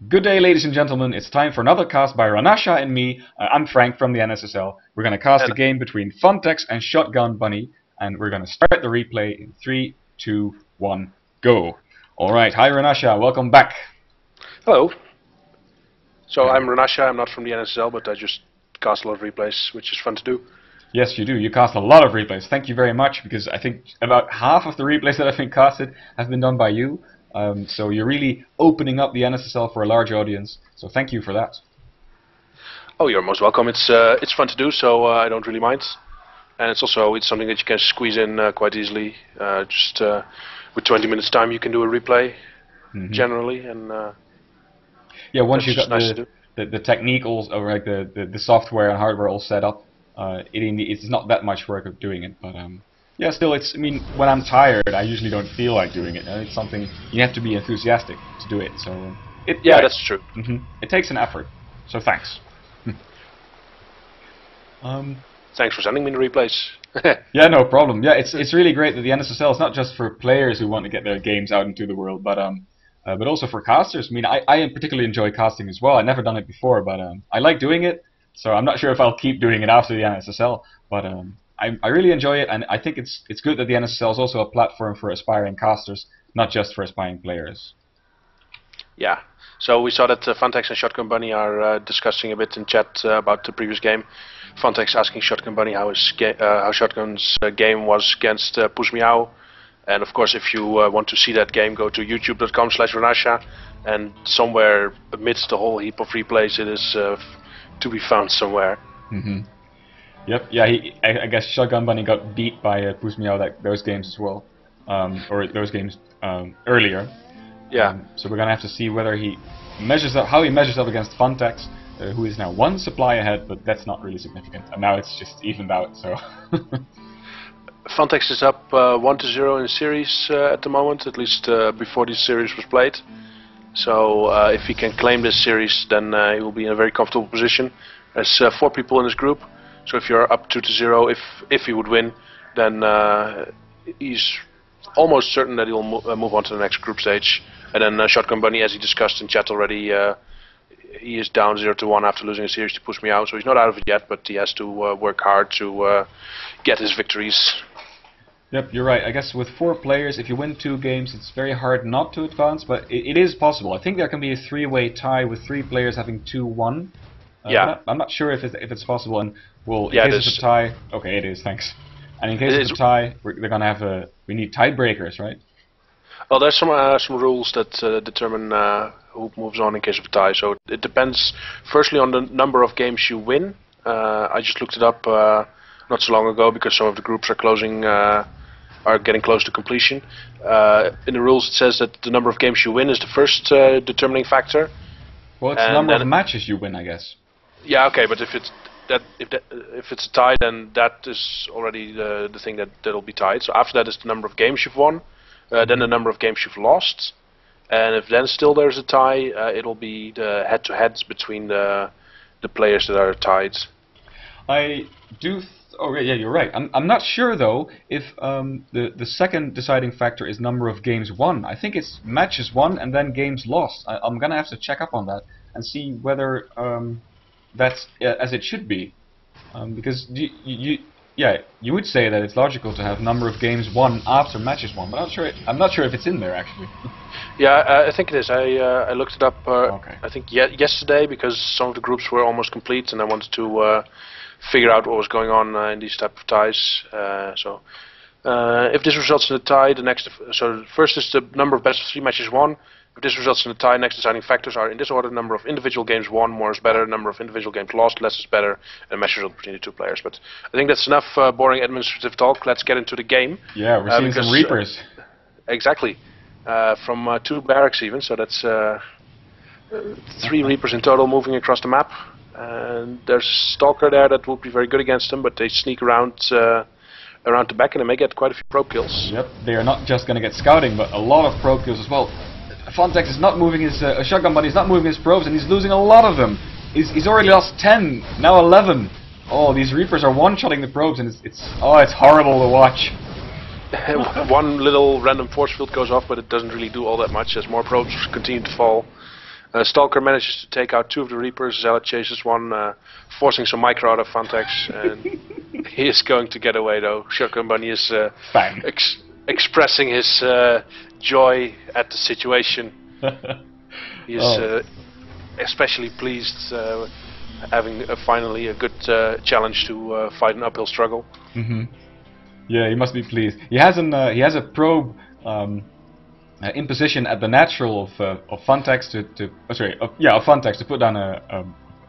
Good day, ladies and gentlemen. It's time for another cast by Rannasha and me. I'm Frank from the NSSL. We're going to cast a game between Phanteks and Shotgunbunny, and we're going to start the replay in 3, 2, 1, go. Alright, hi Rannasha, welcome back. Hello. So I'm Rannasha, I'm not from the NSSL, but I just cast a lot of replays, which is fun to do. Yes, you do. You cast a lot of replays. Thank you very much, because I think about half of the replays that have been casted have been done by you. So you're really opening up the NSSL for a large audience. So thank you for that. Oh, you're most welcome. It's fun to do, so I don't really mind. And it's something that you can squeeze in quite easily. With 20 minutes time, you can do a replay generally, and yeah, once you've got nice the technique or like the software and hardware all set up, it's not that much work of doing it, but yeah, still, I mean, when I'm tired, I usually don't feel like doing it. It's something you have to be enthusiastic to do it. So yeah, that's true. It takes an effort. So thanks. Thanks for sending me the replays. Yeah, no problem. Yeah, it's really great that the NSSL is not just for players who want to get their games out into the world, but also for casters. I mean, I particularly enjoy casting as well. I've never done it before, but I like doing it. So I'm not sure if I'll keep doing it after the NSSL, but I really enjoy it, and I think it's good that the NSSL is also a platform for aspiring casters, not just for aspiring players. Yeah. So we saw that Phanteks and Shotgunbunny are discussing a bit in chat about the previous game. Phanteks asking Shotgunbunny how Shotgun's game was against Push Meow. And of course, if you want to see that game, go to youtube.com/Rannasha, and somewhere amidst the whole heap of replays, it is to be found somewhere. Yep. Yeah. I guess Shotgunbunny got beat by Push Meow those games as well, or those games earlier. Yeah. So we're gonna have to see whether he measures up, how he measures up against Phanteks, who is now one supply ahead, but that's not really significant. And now it's just evened out. So. Phanteks is up 1-0 in series at the moment, at least before this series was played. So if he can claim this series, then he will be in a very comfortable position. There's 4 people in his group, so if you're up 2-0, if he would win, then he's almost certain that he'll move on to the next group stage. And then Shotgunbunny, as he discussed in chat already, he is down 0-1 after losing a series to Push Me Out, so he's not out of it yet, but he has to work hard to get his victories. Yep, you're right. I guess with 4 players, if you win 2 games, it's very hard not to advance, but it is possible. I think there can be a 3-way tie with 3 players having 2-1. Yeah. I'm not sure if it's possible, and well, in yeah, case it's a tie, okay, it is. Thanks. And in case it's a tie, they're gonna have we need tiebreakers, right? Well, there's some rules that determine who moves on in case of a tie. So it depends, firstly, on the number of games you win. I just looked it up not so long ago because some of the groups are getting close to completion. In the rules, it says that the number of games you win is the first determining factor. Well, it's the number of matches you win, I guess. Yeah, okay, but if it's a tie, then that is already the thing that'll be tied. So after that is the number of games you've won, then the number of games you've lost, and if then still there's a tie, it'll be the head-to-heads between the players that are tied. I do. Oh yeah, you're right. I'm not sure though if the second deciding factor is number of games won. I think it's matches won and then games lost. I'm gonna have to check up on that and see whether that's as it should be, because you would say that it's logical to have number of games won after matches won, but I'm not sure if it's in there actually. Yeah, I think it is. I looked it up. Okay. I think yesterday because some of the groups were almost complete, and I wanted to figure out what was going on in these type of ties. So if this results in a tie, so first is the number of best of 3 matches won. If this results in a tie, next deciding factors are in this order: number of individual games won, more is better; number of individual games lost, less is better; and match result between the 2 players. But I think that's enough boring administrative talk. Let's get into the game. Yeah, we're seeing some Reapers. Exactly. From 2 barracks even, so that's 3 Reapers in total moving across the map. And there's a Stalker there that would be very good against them, but they sneak around the back and they may get quite a few probe kills. Yep, they are not just going to get scouting, but a lot of probe kills as well. Phanteks is not moving his Shotgunbunny is not moving his probes, and he's losing a lot of them. He's already lost 10, now 11. Oh, these Reapers are one-shotting the probes, and it's horrible to watch. One little random force field goes off, but it doesn't really do all that much as more probes continue to fall. Stalker manages to take out 2 of the Reapers. Zealot chases one, forcing some micro out of Phanteks, and he is going to get away though. Shotgunbunny is expressing his joy at the situation. He is especially pleased having finally a good challenge to fight an uphill struggle. Yeah, he must be pleased. He has a probe in position at the natural of Phanteks of Phanteks to put down a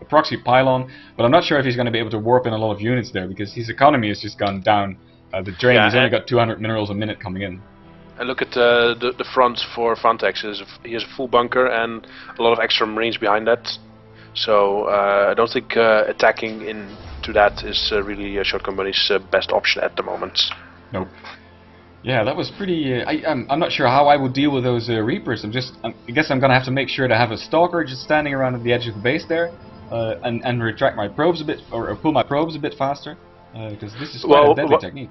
proxy pylon, but I'm not sure if he's going to be able to warp in a lot of units there because his economy has just gone down the drain. He's only got 200 minerals a minute coming in. And look at the front for Phanteks. He has a full bunker and a lot of extra marines behind that. So I don't think attacking into that is really Shotgunbunny's best option at the moment. Nope. Yeah, that was pretty. I'm not sure how I would deal with those Reapers. I guess I'm gonna have to make sure to have a Stalker just standing around at the edge of the base there, and retract my probes a bit, or pull my probes a bit faster, because this is quite a deadly technique.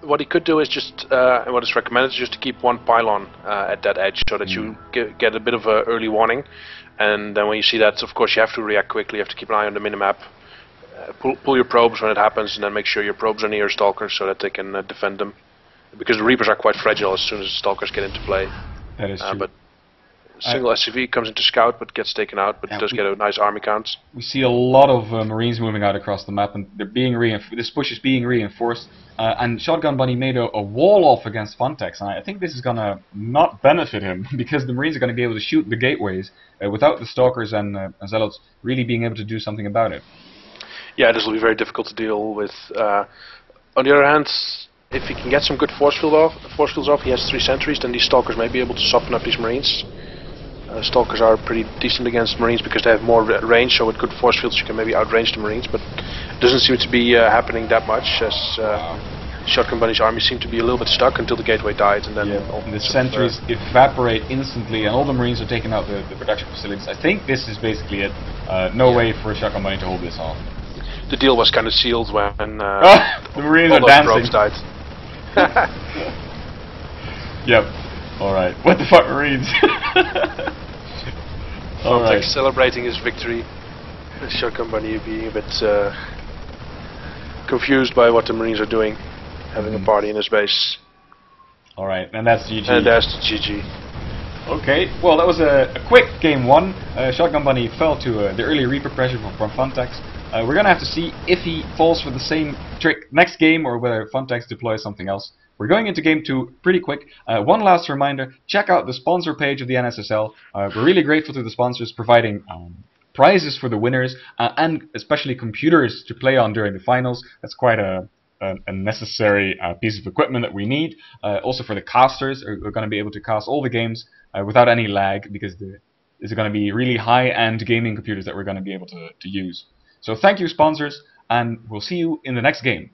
What he could do is just, and what is recommended is just to keep one pylon at that edge, so that you get a bit of an early warning, and then when you see that, of course, you have to react quickly. You have to keep an eye on the minimap. Pull your probes when it happens, and then make sure your probes are near Stalkers so that they can defend them. Because the Reapers are quite fragile as soon as the Stalkers get into play. That is true. But single SCV comes into Scout, but gets taken out, but does get a nice army count. We see a lot of Marines moving out across the map, and they're being this push is being reinforced. And Shotgunbunny made a wall off against Phanteks, and I think this is gonna not benefit him because the Marines are going to be able to shoot the gateways without the Stalkers and Zealots really being able to do something about it. Yeah, this will be very difficult to deal with. On the other hand, if he can get some good force fields off, he has 3 sentries, then these Stalkers may be able to soften up these Marines. Stalkers are pretty decent against Marines because they have more range, so with good force fields you can maybe outrange the Marines, but it doesn't seem to be happening that much, as Shotgunbunny's army seemed to be a little bit stuck until the gateway died, and then the sentries evaporate instantly and all the Marines are taking out the production facilities. I think this is basically it. No way for Shotgunbunny to hold this off. The deal was kind of sealed when the Marines all are dancing. Probes died. Yep. Alright. What the fuck, Marines? Alright. Celebrating his victory. Shotgunbunny being a bit confused by what the Marines are doing. Having a party in his base. Alright, and that's GG. And that's the GG. Okay, well that was a quick game 1. Shotgunbunny fell to the early Reaper pressure from Phanteks. We're gonna have to see if he falls for the same trick next game or whether Phanteks deploys something else. We're going into game 2 pretty quick. One last reminder, check out the sponsor page of the NSSL. We're really grateful to the sponsors providing prizes for the winners and especially computers to play on during the finals. That's quite a necessary piece of equipment that we need. Also for the casters, we're going to be able to cast all the games without any lag because these are going to be really high-end gaming computers that we're going to be able to use. So thank you, sponsors, and we'll see you in the next game.